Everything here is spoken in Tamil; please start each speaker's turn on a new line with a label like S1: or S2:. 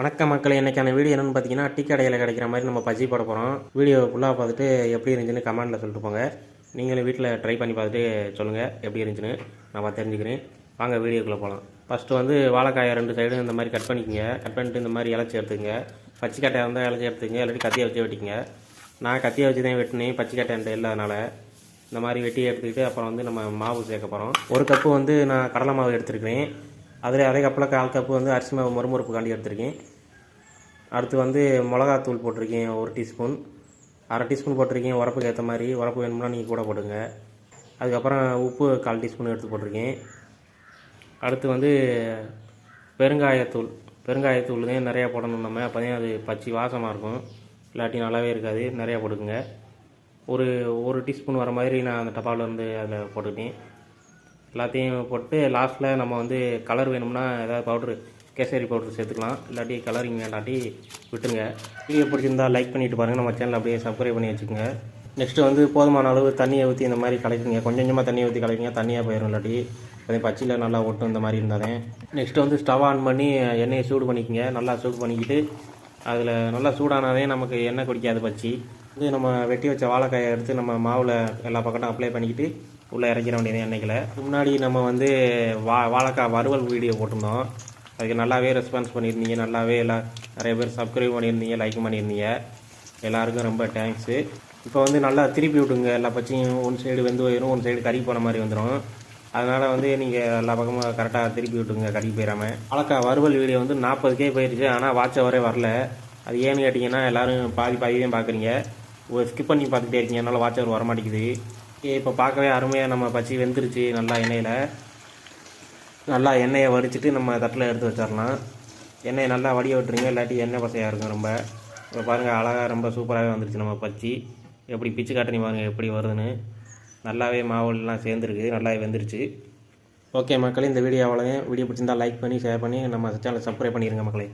S1: வணக்கம் மக்களே, இன்றைக்கான வீடியோ என்னென்னு பார்த்தீங்கன்னா, டீ கடையில் கிடைக்கிற மாதிரி நம்ம பஜ்ஜி போட போகிறோம். வீடியோ ஃபுல்லாக பார்த்துட்டு எப்படி இருந்துச்சுன்னு கமெண்ட்டில் சொல்லிட்டு போங்க. நீங்களும் வீட்டில் ட்ரை பண்ணி பார்த்துட்டு சொல்லுங்கள் எப்படி இருந்துச்சுன்னு நான் தெரிஞ்சுக்கிறேன். வாங்க வீடியோக்குள்ளே போகலாம். ஃபஸ்ட்டு வந்து வாழைக்காயை 2 சைடும் இந்த மாதிரி கட் பண்ணிக்கோங்க. கட் பண்ணிட்டு இந்த மாதிரி இலச்சி எடுத்துக்கங்க. பச்சைக்கட்டையாக இருந்தால் இலச்சி எடுத்துக்கங்க, இல்லாட்டி கத்தியை வச்சு வெட்டிக்கங்க. நான் கத்தியை வச்சு தான் வெட்டினேன், பச்சைக்கட்டை என்கிட்ட இல்லாதனால. இந்த மாதிரி வெட்டி எடுத்துக்கிட்டு அப்புறம் வந்து நம்ம மாவு சேர்க்க போகிறோம். 1 கப்பு வந்து நான் கடலை மாவு எடுத்துருக்கிறேன். அதில் அதே கப்பில் 1/4 கப்பு வந்து அரிசி மாவு மொறுமொறுப்புக்காண்டி எடுத்துருக்கேன். அடுத்து வந்து மிளகாத்தூள் போட்டிருக்கேன் 1 டீஸ்பூன், 1/2 டீஸ்பூன் போட்டிருக்கேன். உரப்புக்கு ஏற்ற மாதிரி, உரப்பு வேணும்னா நீங்கள் கூட போடுங்க. அதுக்கப்புறம் உப்பு 1/4 டீஸ்பூன் எடுத்து போட்டிருக்கேன். அடுத்து வந்து பெருங்காயத்தூள் தான் நிறையா போடணும் நம்ம, அப்போ தான் அது பச்சை வாசமாக இருக்கும், இல்லாட்டி நல்லாவே இருக்காது. நிறையா போட்டுக்குங்க. ஒரு டீஸ்பூன் வர மாதிரி நான் அந்த டப்பாவில் இருந்து அதில் போட்டுக்கிட்டேன். எல்லாத்தையும் போட்டு லாஸ்ட்டில் நம்ம வந்து கலர் வேணும்னா ஏதாவது பவுட்ரு, கேசரி பவுட்ரு சேர்த்துக்கலாம், இல்லாட்டி கலரிங் வேண்டாட்டி விட்டுருங்க. வீடியோ பிடிச்சிருந்தா லைக் பண்ணிவிட்டு பாருங்கள். நம்ம சேனல் அப்படியே சப்ஸ்கிரைப் பண்ணி வச்சுக்கோங்க. நெக்ஸ்ட்டு வந்து போதுமான அளவு தண்ணியை ஊற்றி இந்த மாதிரி கலக்குங்க. கொஞ்சம் கொஞ்சமாக தண்ணியை ஊற்றி கலக்குங்க, தண்ணியாக போயிடும், இல்லாட்டி அதே பச்சையில் நல்லா ஒட்டும் இந்த மாதிரி இருந்தாலே. நெக்ஸ்ட்டு வந்து ஸ்டவ் ஆன் பண்ணி எண்ணெயை சூடு பண்ணிக்கோங்க. நல்லா சூடு பண்ணிக்கிட்டு அதில் நல்லா சூடானாதே நமக்கு எண்ணெய் குடிக்காது பச்சி. இது நம்ம வெட்டி வச்ச வாழைக்காயை எடுத்து நம்ம மாவில் எல்லா பக்கட்டும் அப்ளை பண்ணிக்கிட்டு உள்ளே இறக்கிற வேண்டியது எண்ணெய்களை. முன்னாடி நம்ம வந்து வாழைக்காய் வறுவல் வீடியோ போட்டிருந்தோம். அதுக்கு நல்லாவே ரெஸ்பான்ஸ் பண்ணியிருந்தீங்க. நல்லாவே நிறைய பேர் சப்ஸ்கிரைப் பண்ணியிருந்தீங்க, லைக் பண்ணியிருந்தீங்க. எல்லாருக்கும் ரொம்ப தேங்க்ஸு. இப்போ வந்து நல்லா திருப்பி விட்டுங்க. எல்லா பச்சையும் ஒன் சைடு வெந்து போயிடும், ஒன் சைடு கறி போன மாதிரி வந்துடும். அதனால் வந்து நீங்கள் எல்லா பக்கமும் கரெக்டாக திருப்பி விட்டுங்க, கறி போயிடாமல். வாழைக்காய் வறுவல் வீடியோ வந்து 40K போயிடுச்சு, ஆனால் வாட்ச் வரே வரல. அது ஏன்னு கேட்டிங்கன்னா எல்லோரும் பாதி தான் பார்க்குறீங்க, ஸ்கிப் பண்ணி பார்த்துக்கிட்டே இருக்கீங்க, அதனால் வாட்ச் வர மாட்டேங்குது. இப்போ பார்க்கவே அருமையாக நம்ம பச்சி வெந்துருச்சு. நல்லா எண்ணெயை வடிச்சிட்டு நம்ம தட்டில் எடுத்து வச்சிடலாம். எண்ணெயை நல்லா வடிய விட்டுருங்க, இல்லாட்டி எண்ணெய் பசையாக இருக்கும் ரொம்ப. இப்போ பாருங்கள், அழகாக ரொம்ப சூப்பராகவே வந்துருச்சு நம்ம பச்சி. எப்படி பிச்சு காட்டுறீங்க பாருங்கள் எப்படி வருதுன்னு. நல்லாவே மாவுலாம் சேர்ந்துருக்கு, நல்லாவே வெந்துருச்சு. ஓகே மக்களே, இந்த வீடியோ அவ்வளோதான். வீடியோ பிடிச்சிருந்தால் லைக் பண்ணி ஷேர் பண்ணி நம்ம சேனலை சப்ஸ்கிரைப் பண்ணிடுங்க மக்களே.